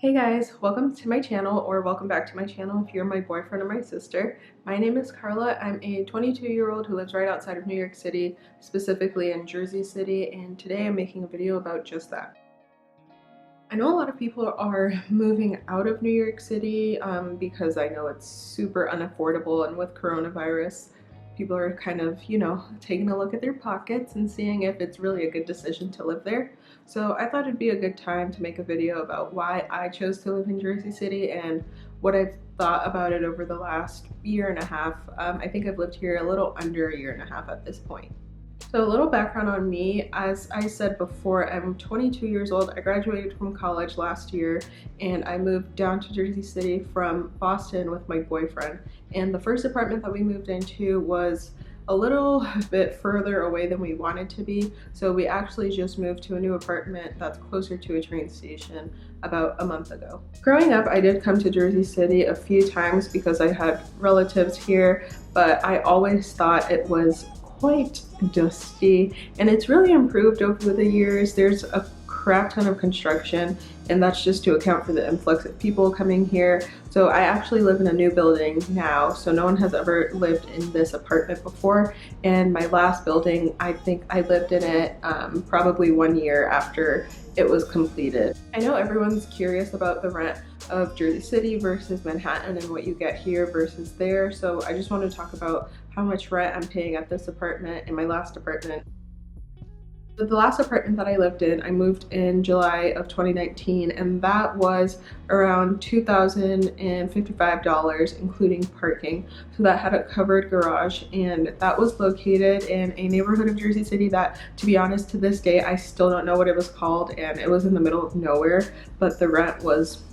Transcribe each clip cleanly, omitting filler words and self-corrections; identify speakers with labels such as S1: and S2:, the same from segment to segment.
S1: Hey guys, welcome to my channel, or welcome back to my channel if you're my boyfriend or my sister. My name is Carla. I'm a 22-year-old who lives right outside of New York City, specifically in Jersey City, and today I'm making a video about just that. I know a lot of people are moving out of New York City because I know it's super unaffordable, and with coronavirus, people are kind of, taking a look at their pockets and seeing if it's really a good decision to live there. So I thought it'd be a good time to make a video about why I chose to live in Jersey City and what I've thought about it over the last year and a half. I think I've lived here a little under a year and a half at this point. So a little background on me. As I said before, I'm 22 years old. I graduated from college last year and I moved down to Jersey City from Boston with my boyfriend. And the first apartment that we moved into was a little bit further away than we wanted to be. So we actually just moved to a new apartment that's closer to a train station about a month ago. Growing up, I did come to Jersey City a few times because I had relatives here, but I always thought it was quite dusty, and it's really improved over the years. There's a crap ton of construction, and that's just to account for the influx of people coming here. So I actually live in a new building now, so no one has ever lived in this apartment before. And my last building, I think I lived in it probably 1 year after it was completed. I know everyone's curious about the rent of Jersey City versus Manhattan and what you get here versus there, so I just want to talk about how much rent I'm paying at this apartment and my last apartment. So the last apartment that I lived in, I moved in July of 2019, and that was around $2,055 including parking. So that had a covered garage, and that was located in a neighborhood of Jersey City that, to be honest, to this day I still don't know what it was called, and it was in the middle of nowhere, but the rent was,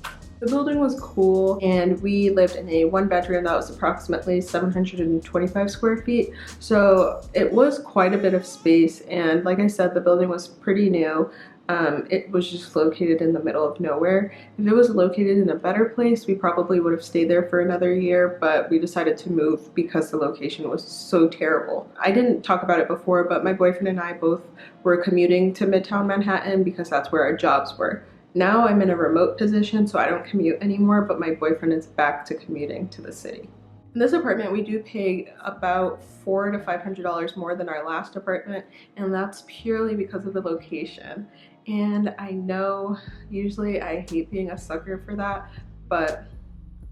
S1: the building was cool, and we lived in a one bedroom that was approximately 725 square feet. So it was quite a bit of space, and like I said, the building was pretty new. It was just located in the middle of nowhere. If it was located in a better place, we probably would have stayed there for another year, but we decided to move because the location was so terrible. I didn't talk about it before, but my boyfriend and I both were commuting to Midtown Manhattan because that's where our jobs were. Now I'm in a remote position, so I don't commute anymore, but my boyfriend is back to commuting to the city. In this apartment, we do pay about $400 to $500 more than our last apartment, and that's purely because of the location. And I know usually I hate being a sucker for that, but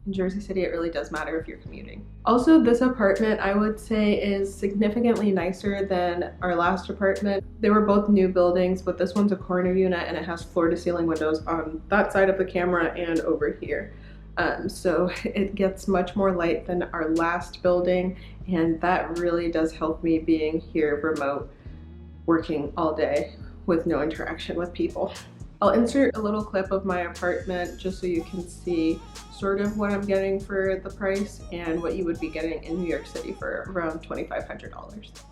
S1: in Jersey City, it really does matter if you're commuting. Also, this apartment, I would say, is significantly nicer than our last apartment. They were both new buildings, but this one's a corner unit and it has floor-to-ceiling windows on that side of the camera and over here. So it gets much more light than our last building, and that really does help me being here remote, working all day with no interaction with people. I'll insert a little clip of my apartment just so you can see sort of what I'm getting for the price and what you would be getting in New York City for around $2,500.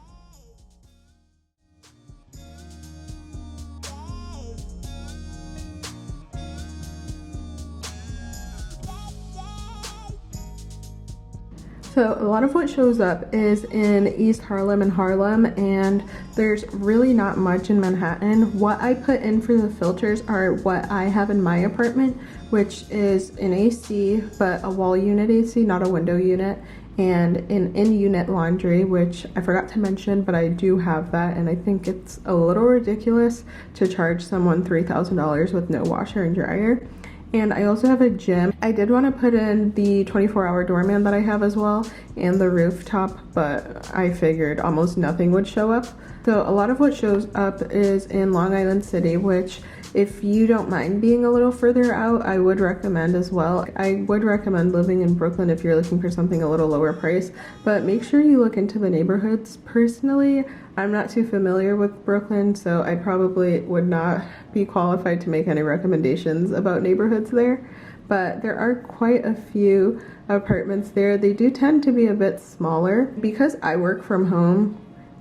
S1: So a lot of what shows up is in East Harlem and Harlem, and there's really not much in Manhattan. What I put in for the filters are what I have in my apartment, which is an AC, but a wall unit AC, not a window unit, and an in-unit laundry, which I forgot to mention, but I do have that, and I think it's a little ridiculous to charge someone $3,000 with no washer and dryer. And I also have a gym. I did want to put in the 24-hour doorman that I have as well and the rooftop, but I figured almost nothing would show up. So a lot of what shows up is in Long Island City, which if you don't mind being a little further out, I would recommend as well. I would recommend living in Brooklyn if you're looking for something a little lower price, but make sure you look into the neighborhoods. Personally, I'm not too familiar with Brooklyn, so I probably would not be qualified to make any recommendations about neighborhoods there, but there are quite a few apartments there. They do tend to be a bit smaller. Because I work from home,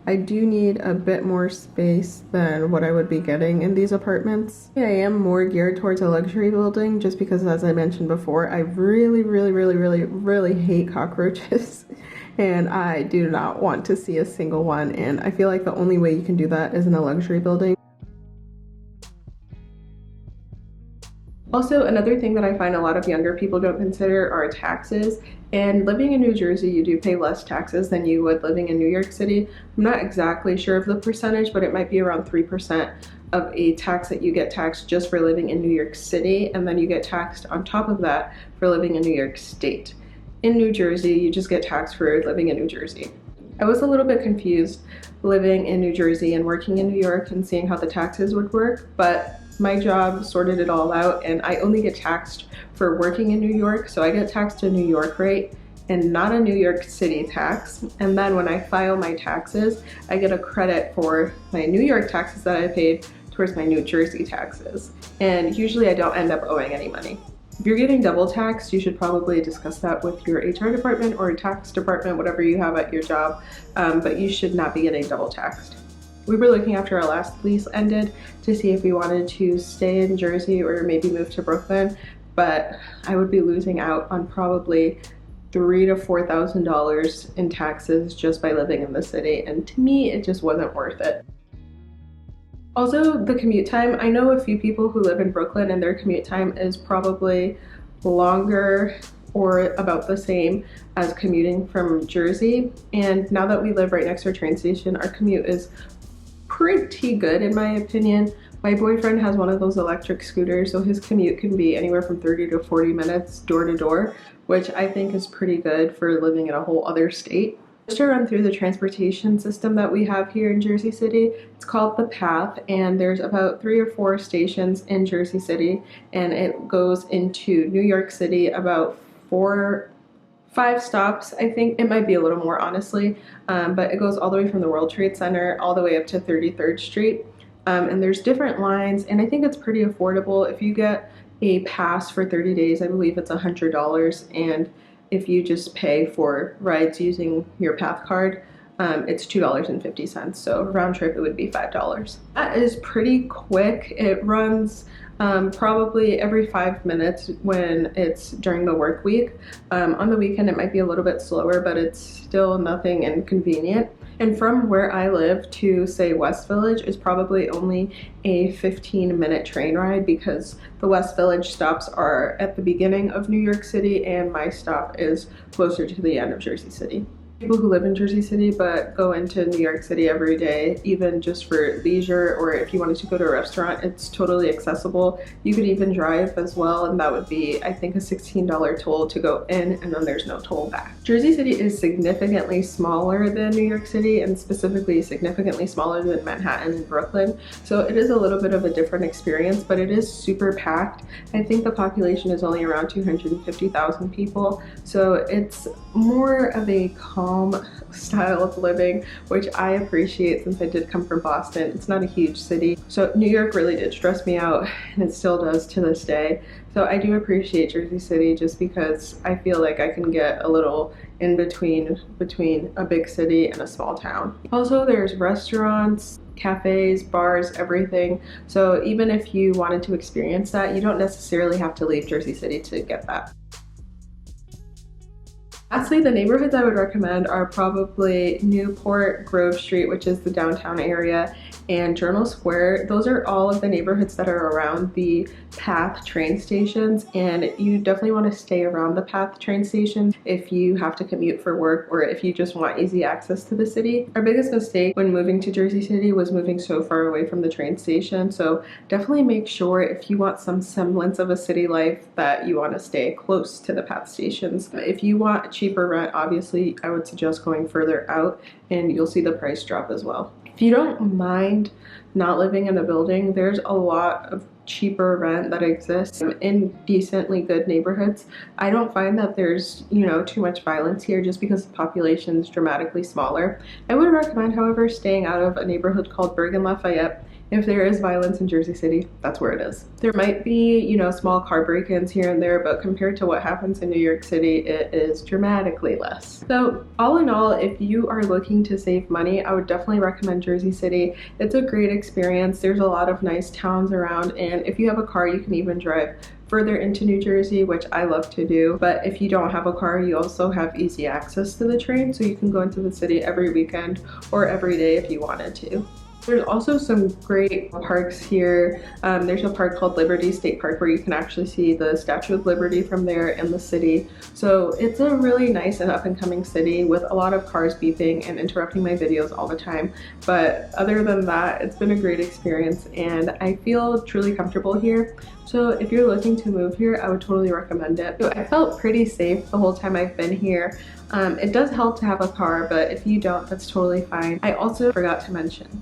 S1: I do need a bit more space than what I would be getting in these apartments. I am more geared towards a luxury building just because, as I mentioned before, I really hate cockroaches. And I do not want to see a single one, and I feel like the only way you can do that is in a luxury building. Also, another thing that I find a lot of younger people don't consider are taxes. And living in New Jersey, you do pay less taxes than you would living in New York City. I'm not exactly sure of the percentage, but it might be around 3% of a tax that you get taxed just for living in New York City, and then you get taxed on top of that for living in New York State. In New Jersey, you just get taxed for living in New Jersey. I was a little bit confused living in New Jersey and working in New York and seeing how the taxes would work, but my job sorted it all out, and I only get taxed for working in New York, so I get taxed a New York rate and not a New York City tax. And then when I file my taxes, I get a credit for my New York taxes that I paid towards my New Jersey taxes. And usually I don't end up owing any money. If you're getting double taxed, you should probably discuss that with your HR department or tax department, whatever you have at your job, but you should not be getting double taxed. We were looking after our last lease ended to see if we wanted to stay in Jersey or maybe move to Brooklyn, but I would be losing out on probably $3,000 to $4,000 in taxes just by living in the city, and to me it just wasn't worth it. Also, the commute time. I know a few people who live in Brooklyn and their commute time is probably longer or about the same as commuting from Jersey, and now that we live right next to a train station, our commute is pretty good in my opinion. My boyfriend has one of those electric scooters, so his commute can be anywhere from 30 to 40 minutes door to door, which I think is pretty good for living in a whole other state. Just to run through the transportation system that we have here in Jersey City, it's called the Path, and there's about 3 or 4 stations in Jersey City, and it goes into New York City about 5 stops. I think it might be a little more honestly, but it goes all the way from the World Trade Center all the way up to 33rd Street. And there's different lines, and I think it's pretty affordable. If you get a pass for 30 days, I believe it's $100, and if you just pay for rides using your Path card, it's $2.50, so round trip it would be $5. That is pretty quick. It runs probably every 5 minutes when it's during the work week. On the weekend it might be a little bit slower, but it's still nothing inconvenient. And from where I live to, say, West Village is probably only a 15-minute train ride, because the West Village stops are at the beginning of New York City and my stop is closer to the end of Jersey City. People who live in Jersey City but go into New York City every day, even just for leisure, or if you wanted to go to a restaurant, it's totally accessible. You could even drive as well, and that would be, I think, a $16 toll to go in, and then there's no toll back. Jersey City is significantly smaller than New York City, and specifically significantly smaller than Manhattan and Brooklyn, so it is a little bit of a different experience, but it is super packed. I think the population is only around 250,000 people, so it's more of a calm style of living, which I appreciate since I did come from Boston. It's not a huge city, so New York really did stress me out, and it still does to this day. So I do appreciate Jersey City just because I feel like I can get a little in between a big city and a small town. Also, there's restaurants, cafes, bars, everything. So even if you wanted to experience that, you don't necessarily have to leave Jersey City to get that. Lastly, the neighborhoods I would recommend are probably Newport, Grove Street, which is the downtown area, and Journal Square. Those are all of the neighborhoods that are around the Path train stations, and you definitely want to stay around the Path train station if you have to commute for work or if you just want easy access to the city. Our biggest mistake when moving to Jersey City was moving so far away from the train station, so definitely make sure if you want some semblance of a city life that you want to stay close to the Path stations. If you want cheaper rent, obviously I would suggest going further out, and you'll see the price drop as well. If you don't mind not living in a building, there's a lot of cheaper rent that exists in decently good neighborhoods. I don't find that there's, too much violence here just because the population is dramatically smaller. I would recommend, however, staying out of a neighborhood called Bergen Lafayette. If there is violence in Jersey City, that's where it is. There might be, small car break-ins here and there, but compared to what happens in New York City, it is dramatically less. So all in all, if you are looking to save money, I would definitely recommend Jersey City. It's a great experience. There's a lot of nice towns around, and if you have a car, you can even drive further into New Jersey, which I love to do. But if you don't have a car, you also have easy access to the train, so you can go into the city every weekend or every day if you wanted to. There's also some great parks here. There's a park called Liberty State Park where you can actually see the Statue of Liberty from there in the city. So it's a really nice and up and coming city with a lot of cars beeping and interrupting my videos all the time. But other than that, it's been a great experience and I feel truly comfortable here. So if you're looking to move here, I would totally recommend it. So I felt pretty safe the whole time I've been here. It does help to have a car, but if you don't, that's totally fine. I also forgot to mention,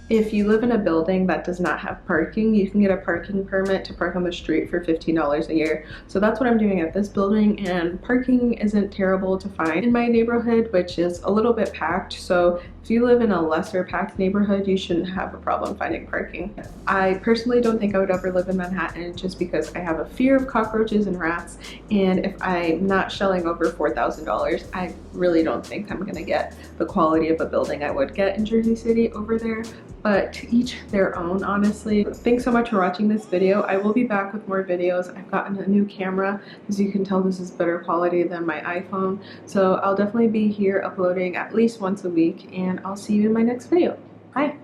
S1: if you live in a building that does not have parking, you can get a parking permit to park on the street for $15 a year. So that's what I'm doing at this building, and parking isn't terrible to find in my neighborhood, which is a little bit packed. So if you live in a lesser packed neighborhood, you shouldn't have a problem finding parking. I personally don't think I would ever live in Manhattan just because I have a fear of cockroaches and rats, and if I'm not shelling over $4,000, I really don't think I'm gonna get the quality of a building I would get in Jersey City over there. But to each their own, honestly. Thanks so much for watching this video. I will be back with more videos. I've gotten a new camera. As you can tell, this is better quality than my iPhone. So I'll definitely be here uploading at least once a week, and I'll see you in my next video. Bye.